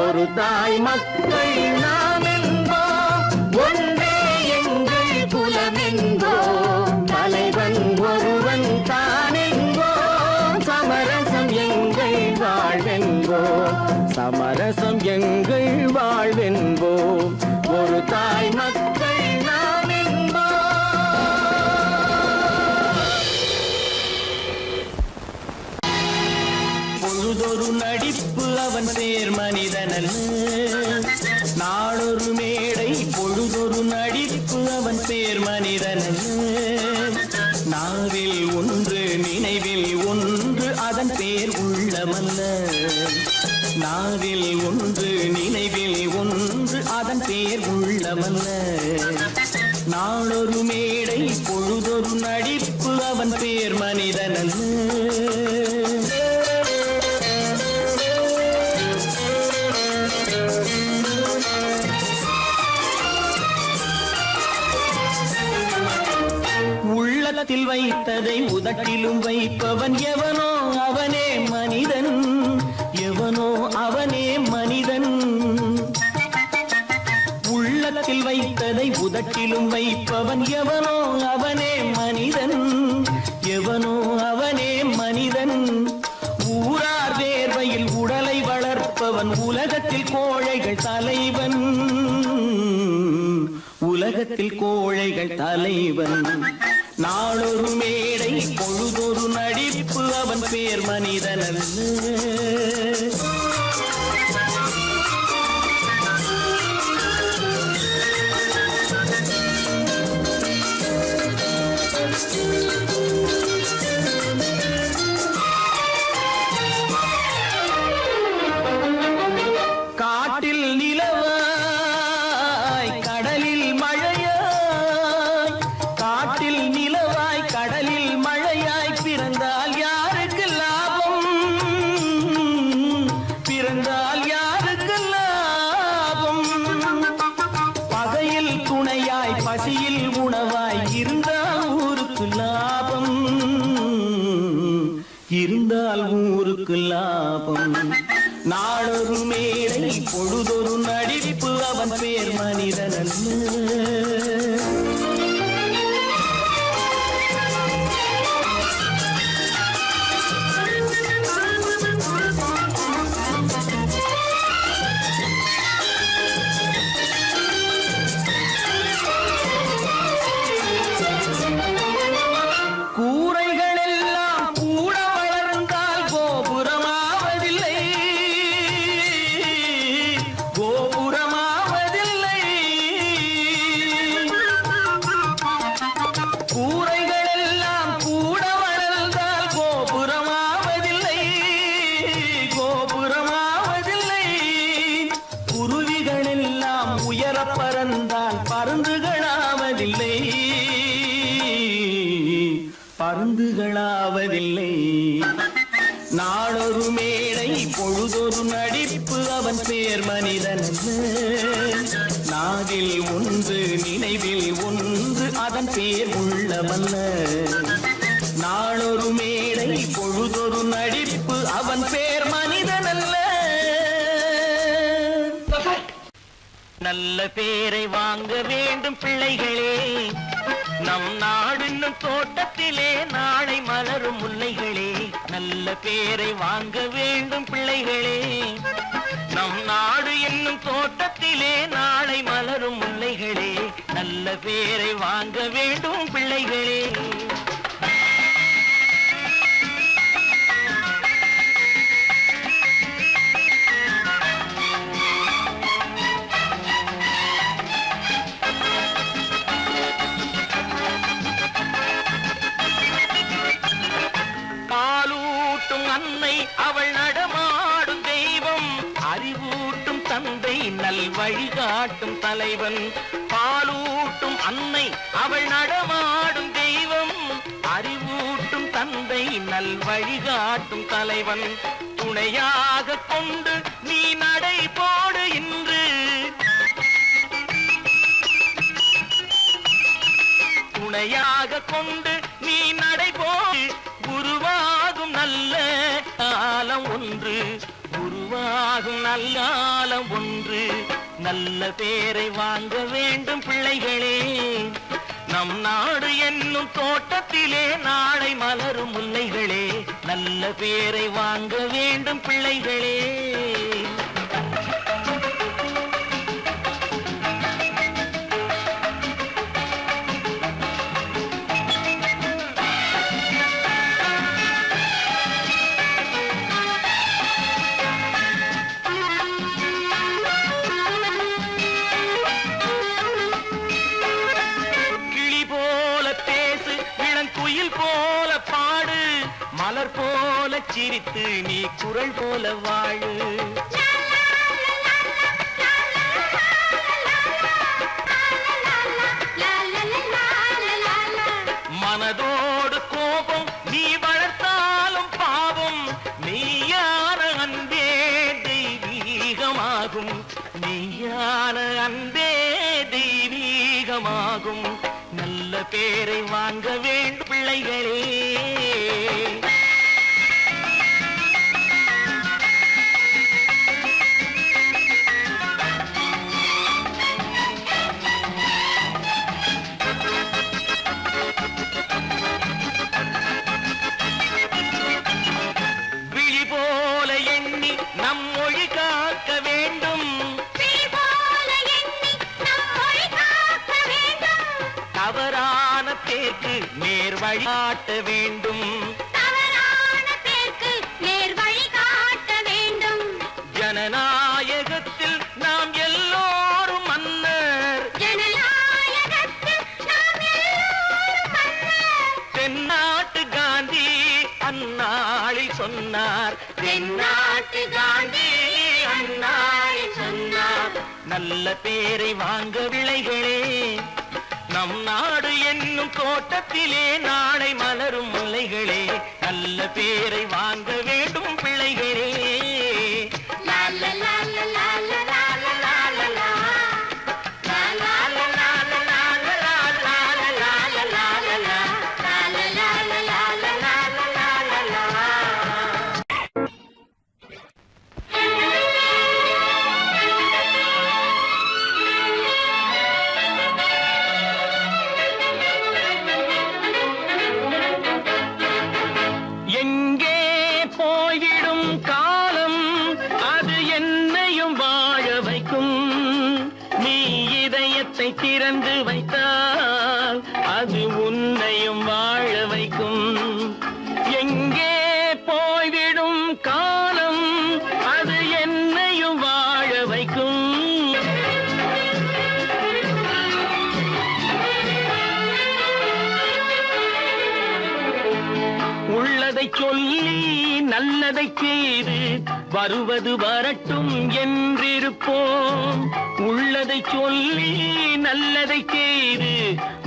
ஒரு தாய் மக்கள் நாம் என்போம், ஒன்றே எங்கள் குலம் என்போம், தலைவன் ஒருவன் தான் என்போம், சமரசம் எங்கள் வாழ்வென்போம், சமரசம் எங்கள் வாழ்வென்போம், ஒரு தாய் மக்கள் நாம் என்போம். பொழுதொரு நடிப்பு அவன் பேர் மனிதனல்ல, நாளொரு மேடை பொழுதொரு நடிப்பு அவன் பேர் மனிதனல்ல, நாவில் ஒன்று நினைவில் ஒன்று அதன் பேர் உள்ளமல்ல, நாவில் ஒன்று நினைவில் ஒன்று அதன் பேர் உள்ளமல்ல, நாளொரு மேடை பொழுதொரு நடிப்பு அவன் பேர் மனிதனல்ல. உள்ளத்தில் வைத்ததை உதட்டிலும் வைப்பவன் எவனோ அவனே மனிதன், எவனோ அவனே மனிதன். உள்ளத்தில் வைத்ததை உதட்டிலும் வைப்பவன் எவனோ அவனே மனிதன், எவனோ அவனே மனிதன். ஊரார் வேர்வையில் உடலை வளர்ப்பவன் உலகத்தில் கோழைகள் தலைவன், உலகத்தில் கோழைகள் தலைவன். நாளொரு மேடை பொழுதொரு நடிப்பு அவன் பேர் மனிதனல்ல. காட்டில் நிலவாய் கடலில் மழையாய், காட்டில் நிலவாய் கடலில் மழையாய் பிறந்தால் யாருக்கு லாபம், பிறந்தால் யாருக்கு லாபம். பகையில் துணையாய் பசியில் உணவாய் இருந்தால் ஊருக்கு லாபம், இருந்தால் ஊருக்கு லாபம். நாளொரு மேடை பொழுதொரு நடிப்பு அவன் பேர் மனிதனல்ல. கூரைகள் எல்லாம் கூட வளர்ந்தால் கோபுரமாவதில்லை, கோபுரமாவதில்லை. கூரைகள் எல்லாம் கூட வளர்ந்தால் கோபுரமாவதில்லை, கோபுரமாவதில்லை. குருவிகள் எல்லாம் உயர பறந்தால் பருந்துகளாவதில்லை, பருந்துகளாவதில்லை. நாளொரு மேடை பொழுதொரு நடிப்பு அவன் பேர் மனிதனல்ல, நாவில் ஒன்று நினைவில் ஒன்று அதன் பேர் உள்ளமல்ல. நாளொரு மேடை பொழுதொரு நடிப்பு அவன் பேர் மனிதனல்ல. நல்ல பேரை வாங்க வேண்டும் பிள்ளைகளே, நம் நாடு என்னும் தோட்டத்திலே நாளை மலரும் முல்லைகளே. நல்ல பேரை வாங்க வேண்டும் பிள்ளைகளே, நம் நாடு என்னும் தோட்டத்திலே நாளை மலரும் முல்லைகளே. நல்ல பேரை வாங்க வேண்டும் பிள்ளைகளே. அன்னை அவள் நடமாடும் தெய்வம், அறிவூட்டும் தந்தை நல் வழிகாட்டும் தலைவன். பாலூட்டும் அன்னை அவள் நடமாடும் தெய்வம், அறிவூட்டும் தந்தை நல் வழிகாட்டும் தலைவன். துணையாக கொண்டு நீ நடை போடு இன்று, துணையாக கொண்டு நீ நடை போடு, உருவாகும் நல்ல காலம் ஒன்று, உருவாகும் நல்லாலம் ஒன்று. நல்ல பேரை வாங்க வேண்டும் பிள்ளைகளே. நம் நாடு என்னும் தோட்டத்திலே நாளை மலரும் முல்லைகளே. நல்ல பேரை வாங்க வேண்டும் பிள்ளைகளே. போல பாடு, மலர் போல சிரித்து நீ குரல் போல வாழு. மனதோடு கோபம் நீ வளர்த்தாலும் பாவம், மெய்யான அன்பே தெய்வீகமாகும். மெய்யான அன்பே தெய்வீகமாகும். நல்ல பேரை வாங்க வேண்டும் பிள்ளைகளே. விழி போல எண்ணி நம் மொழி காக்க வேண்டும். தவறான பேருக்கு நேர் வழிகாட்ட வேண்டும். ஜனநாயகத்தில் நாம் எல்லோரும் மன்னர். தென்னாட்டு காந்தி அந்நாளில் சொன்னார். தென்னாட்டு காந்தி அந்நாளில் சொன்னார். நல்ல பேரை வாங்க விளைகளே. நம் நாடு என்னும் தோட்டத்திலே நாளை மலரும் முல்லைகளே. நல்ல பேரை வாங்க வேண்டும் பிள்ளைகளே. திறந்து வைத்தால் அது உன்னையும் வாழ வைக்கும். எங்கே போய்விடும் காலம் அது என்னையும் வாழ வைக்கும். உள்ளதை சொல்லி நல்லதை செய்து வருவது வரட்டும் என்றிருப்போம். உள்ளதை சொல்லி நல்லதை செய்து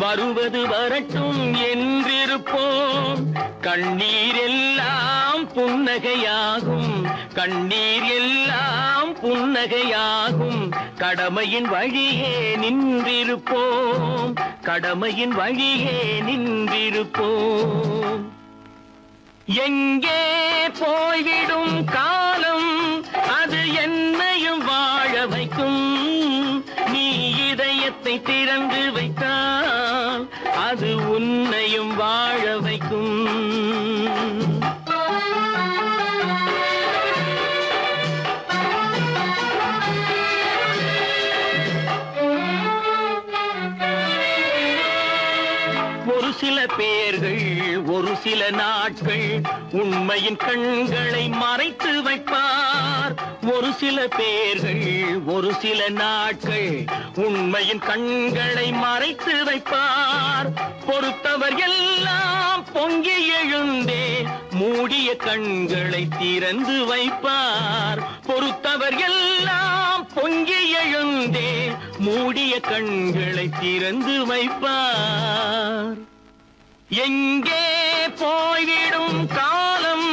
வருவது வரட்டும் என்றிருப்போம். கண்ணீர் எல்லாம் புன்னகையாகும். கண்ணீர் எல்லாம் புன்னகையாகும். கடமையின் வழியே நின்றிருப்போம். கடமையின் வழியே நின்றிருப்போம். எங்கே போய்விடும் காலம் அது என்னையும் வாழ வைக்கும். நீ இதயத்தை திறந்து வைத்தால் அது உன்னையும் வாழ வைக்கும். ஒரு சில பேர்கள் ஒரு சில நாட்கள் உண்மையின் கண்களை மறைத்து வைப்பார். ஒரு சில பேர்கள் ஒரு சில நாட்கள் உண்மையின் கண்களை மறைத்து வைப்பார். பொறுத்தவர் எல்லாம் பொங்கி எழுந்தே மூடிய கண்களை திறந்து வைப்பார். பொறுத்தவர் எல்லாம் பொங்கி எழுந்தே மூடிய கண்களை திறந்து வைப்பார். எங்கே போய்விடும் காலம்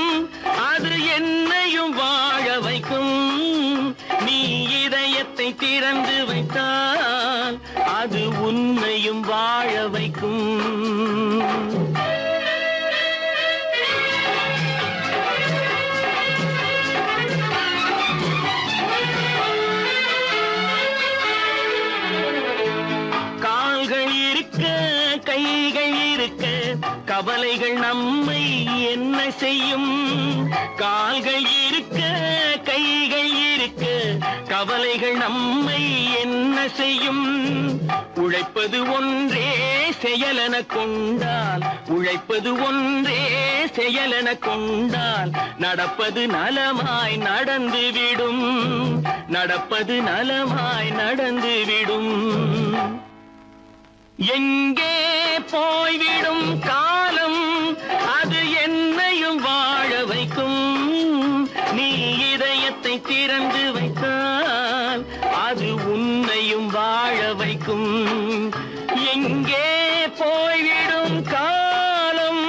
அது என்னையும் வாழ வைக்கும். நீ இதயத்தை திறந்து வைத்தால் அது உன்னையும் வாழ வைக்கும். கவலைகள் நம்மை என்ன செய்யும்? கால்கள் இருக்க கைகள் இருக்க கவலைகள் நம்மை என்ன செய்யும்? உழைப்பது ஒன்றே செயலென கொண்டால், உழைப்பது ஒன்றே செயலென கொண்டால் நடப்பது நலமாய் நடந்துவிடும், நடப்பது நலமாய் நடந்துவிடும். எங்கே போய்விடும் காலம், அது என்னையும் வாழ வைக்கும். நீ இதயத்தை திறந்து வைத்தால் அது உன்னையும் வாழ வைக்கும். எங்கே போய்விடும் காலம்.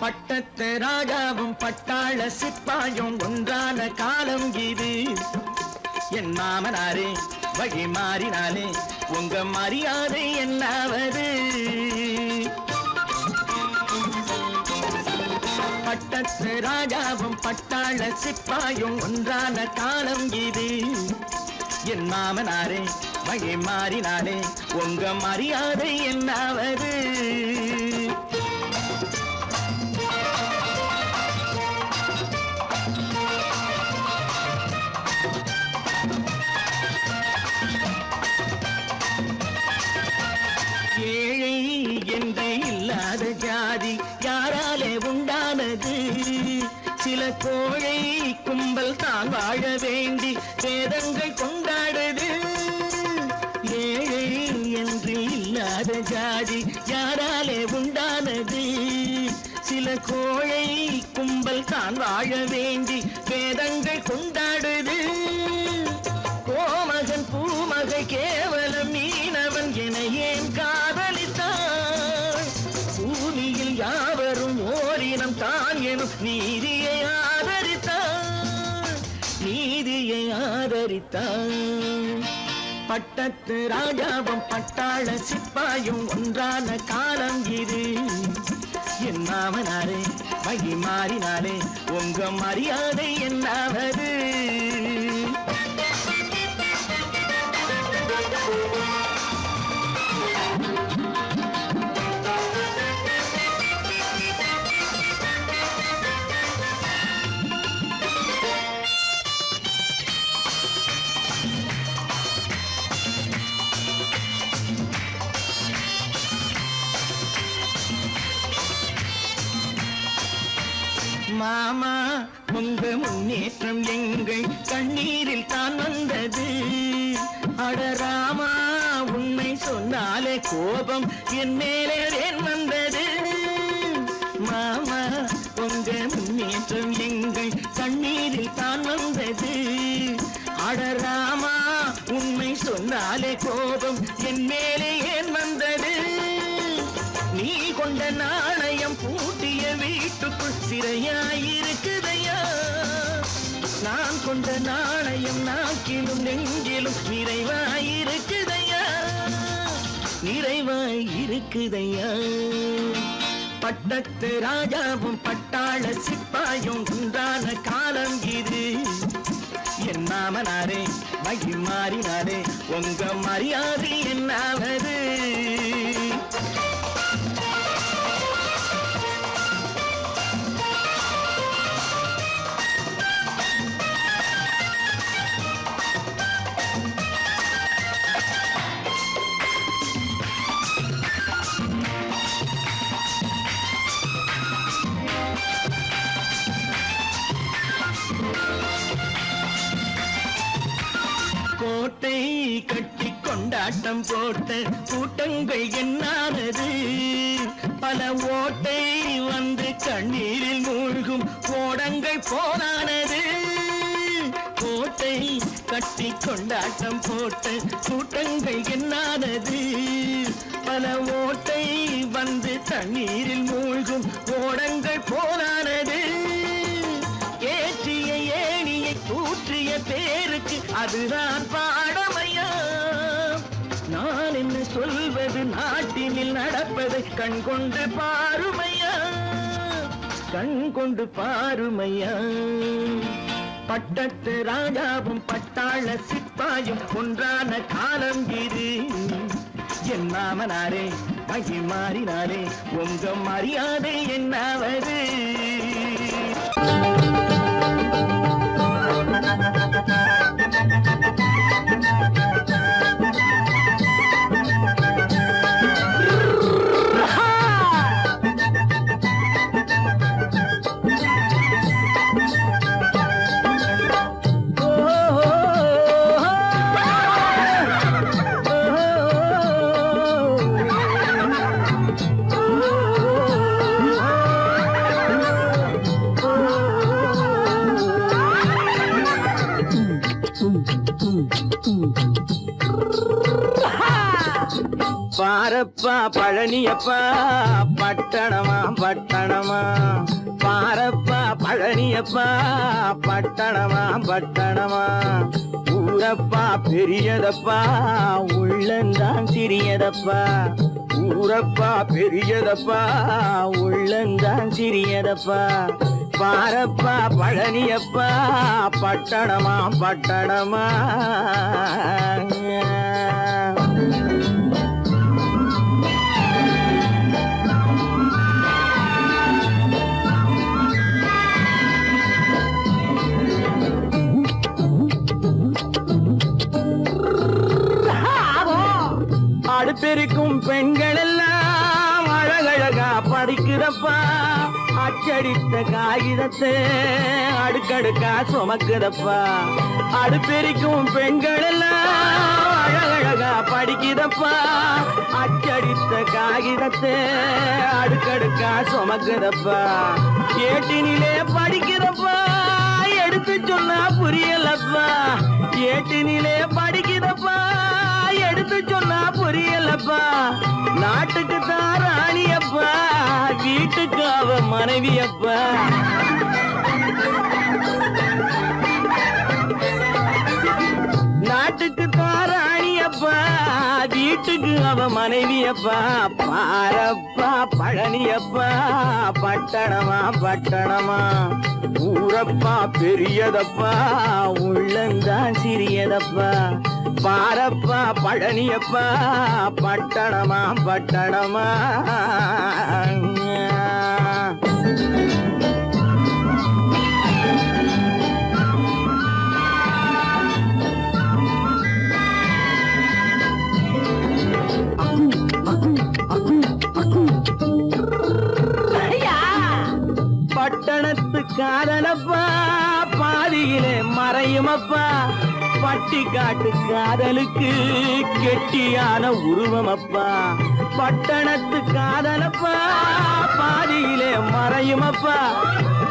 பட்டத்து ராஜாவும் பட்டாள சிப்பாயும் ஒன்றான காலம் இது. என் மாமனாரே வழி மாறினாலே உங்க மரியாதை என்னாவது? பட்டத்து ராஜாவும் பட்டாள சிப்பாயும் ஒன்றான காலம் இது. என் மாமனாரே வழி மாறினாலே உங்க மரியாதை என்னாவது? ஏழை என்று இல்லாத ஜாதி யாராலே உண்டானது? சில கோழை கும்பல் தான் வாழ வேண்டி வேதங்கள் கொண்டாடுது. ஏழை என்று இல்லாத ஜாதி யாராலே உண்டானது? சில கோழை கும்பல் தான் வாழ வேண்டி வேதங்கள் கொண்டாடுது. கோமகன் பூமகை கேவலம் மீனவன் என ஏன் காதலித்தாள்? பூமியில் யாவரும் ஓரினம் தான் எனும் நீதியை ஆதரித்தாள், நீதியை ஆதரித்தாள். பட்டத்து ராஜாவும் பட்டாள சிப்பாயும் ஒன்றான காலம் இது. என் மாமனாரே வழி மாறினாலே உங்க மரியாதை என்னாவது? மாமா உங்க முன்னேற்றம் எங்கள் கண்ணீரில் தான் வந்தது. அடராமா உண்மை சொன்னாலே கோபம் என் மேலே ஏன் வந்தது? மாமா உங்க முன்னேற்றம் எங்கள் கண்ணீரில் தான் வந்தது. அடராமா உண்மை சொன்னாலே கோபம் என் மேலே ஏன் வந்தது? நீ கொண்ட நாணயம் பூட்டிய வீட்டுக்குள் சிறையாயிருக்குதையா? நான் கொண்ட நாணயம் நாக்கிலும் நெஞ்சிலும் நிறைவாயிருக்குதையா, நிறைவாயிருக்குதையா? பட்டத்து ராஜாவும் பட்டாள சிப்பாயும் ஒன்றான காலம் இது. என் மாமனாரே வழி மாறினாரே உங்க மரியாதை என்னாவது? கோட்டை கட்டி கொண்டாட்டம் போட்ட கூட்டங்கள் என்னானது? பல ஓட்டை வந்து கண்ணீரில் மூழ்கும் ஓடங்கள் போனானது. கோட்டை கட்டி கொண்டாட்டம் போட்ட கூட்டங்கள் என்னானது? பல ஓட்டை வந்து தண்ணீரில் மூழ்கும் ஓடங்கள் போனானது. ஏற்றிய ஏணியை தூற்றிய பேருக்கு அதுதான் பாடமையா. நான் என்ன சொல்வது, நாட்டினில் நடப்பதை கண் கொண்டு பாருமையா, கண் கொண்டு பாருமையா. பட்டத்து ராஜாவும் பட்டாள சிப்பாயும் ஒன்றான காலம் இது. என் மாமனாரே மகி மாறினாரே உங்க மரியாதை என்னாவது. பாரப்பா பழனியப்பா பட்டணமா பட்டணமா, பாரப்பா பழனியப்பா பட்டணமா பட்டணமா. ஊரப்பா பெரியதப்பா உள்ளந்தான் சிறியதப்பா, ஊரப்பா பெரியதப்பா உள்ளந்தான் சிறியதப்பா. பாரப்பா பழனியப்பா பட்டணமா பட்டணமா. அடுப்பெருக்கும் பெண்கள் எல்லாம் அழகழகா படிக்குதப்பா, அச்சடித்த காகிதத்தை அடுக்கடுக்கா சுமக்குதப்பா. அடுப்பெருக்கும் பெண்கள் எல்லாம் அழகழகா படிக்குதப்பா, அச்சடித்த காகிதத்தை அடுக்கடுக்கா சுமக்குதப்பா. ஏட்டினிலே படிக்குதப்பா, எடுத்து சொன்னா புரியலப்பா. ஏட்டினிலே படிக்குதப்பா, எடுத்து சொன்னா புரியலப்பா. நாட்டுக்கு தான் ராணியப்பா, வீட்டுக்கு அவ மனைவியப்பா. நாட்டுக்கு தான் ராணியப்பா, வீட்டுக்கு அவ மனைவியப்பா. பாரப்பா பழனியப்பா பட்டணமா பட்டணமா. ஊரப்பா பெரியதப்பா உள்ளந்தான் சிறியதப்பா. பாரப்பா பழனியப்பா பட்டணமா பட்டணமா. பட்டணத்து காதலப்பா பாதியிலே மறையுமப்பா. பட்டி காட்டு காதலுக்கு கெட்டியான உருவமப்பா. பட்டணத்து காதலப்பா பாதியிலே மறையுமப்பா.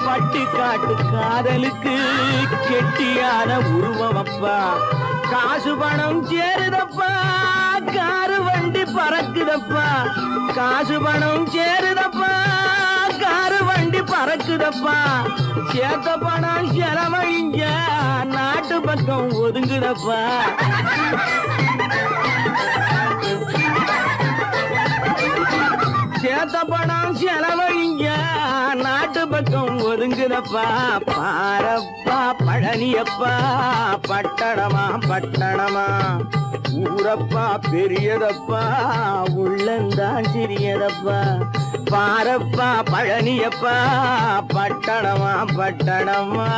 பட்டி காட்டு காதலுக்கு கெட்டியான உருவமப்பா. காசு பணம் சேருதப்பா, காரு வண்டி பறக்குதப்பா. காசு பணம் சேருதப்பா, காரு வண்டி பறக்குதப்பா. சேத்த பணம் செலவழிஞ்ச நாட்டு பக்கம் ஒதுங்குதப்பா. சேத்த பணம் செலவழிஞ்ச நாட்டு பக்கம் ஒதுங்குதப்பா. பாரப்பா பழனியப்பா பட்டணமா பட்டணமா. ஊரப்பா பெரியதப்பா உள்ளந்தான் சிறியதப்பா. பாரப்பா பழனியப்பா பட்டணமா பட்டணமா.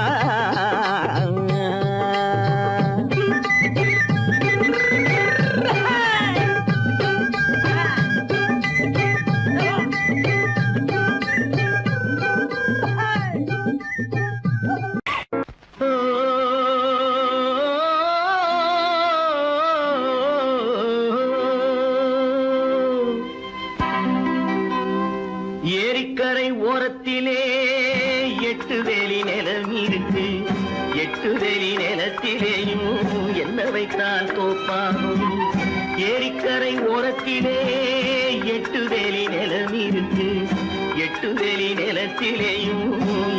ஏரிக்கரை ஓரத்திலே 8 வேலி நிலம் இருக்கு. 8 வேலி நிலத்திலேயும் என்ன வைத்தால் தோப்பாகும். ஏரிக்கரை ஓரத்திலே 8 வேலி நிலம் இருக்கு. 8 வேலி நிலத்திலேயும்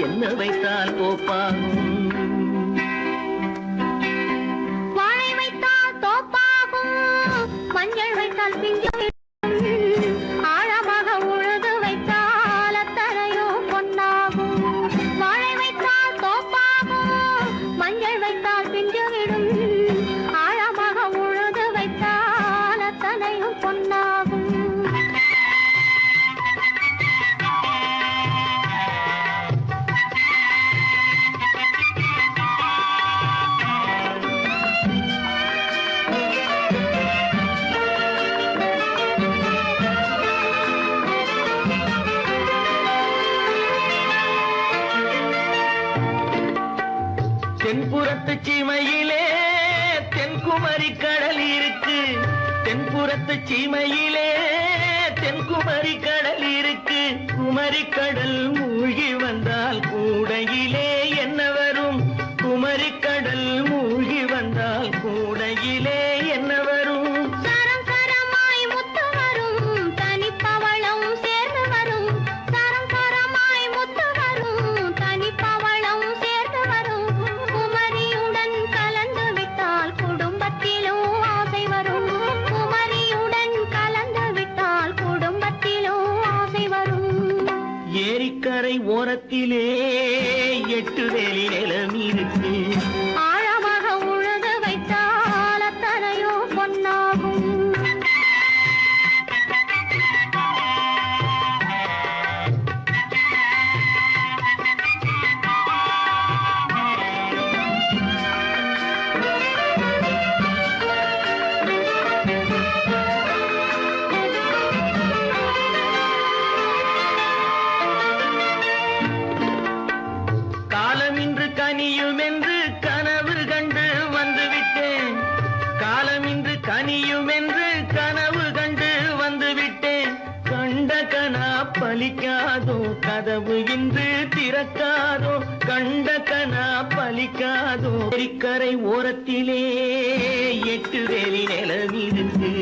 என்ன வைத்தால் தோப்பாகும். மஞ்சள் வைத்தால் பிஞ்சு ஆழமாக உழுது வைத்தால் அத்தனையோ பொன்னாகும். வாழை வைத்தால் தோப்பாகும், மஞ்சள் வைத்தால் பிஞ்சு விடும். ஆழமாக உழுது வைத்தால் அத்தனையும் பொன்னாகும். தென்புறத்து சீமையிலே தென்குமரி கடல் இருக்கு. தென்புறத்து சீமையிலே தென்குமரி கடல் இருக்கு. குமரி கடல் மூழ்கி வந்தால் கூடையிலே என்ன வரும்? குமரி கடல் மூழ்கி வந்தால் கூடையிலே என்ன வரும்? சரம் சரமாய் முத்து வரும், தனிப்பவளம் சேர்ந்து வரும். சரம் சரமாய் முத்து வரும், தனிப்பவளம் சேர்ந்து வரும். குமரியுடன் கலந்து விட்டால் குடும்பத்திலும் ஆசை வரும். குமரியுடன் கலந்து விட்டால் குடும்பத்திலும் ஆசை வரும். ஏரிக்கரை ஓரத்திலே 8 வேலி நிலம் இருக்கு. ஆழமாக உழுது வைத்தால் அத்தனையோ பொன்னாகும். காலம் இன்று கனியும் என்று கனவு கண்டு வந்துவிட்டேன். காலம் இன்று கனியும் என்று கனவு கண்டு வந்துவிட்டேன். கண்ட கனா பலிக்காதோ, கதவு இன்று திறக்காதோ. கண்ட கனா பலிக்காதோ. ஏரிக்கரை ஓரத்திலே 8 வேலி நிலம் இருக்கு.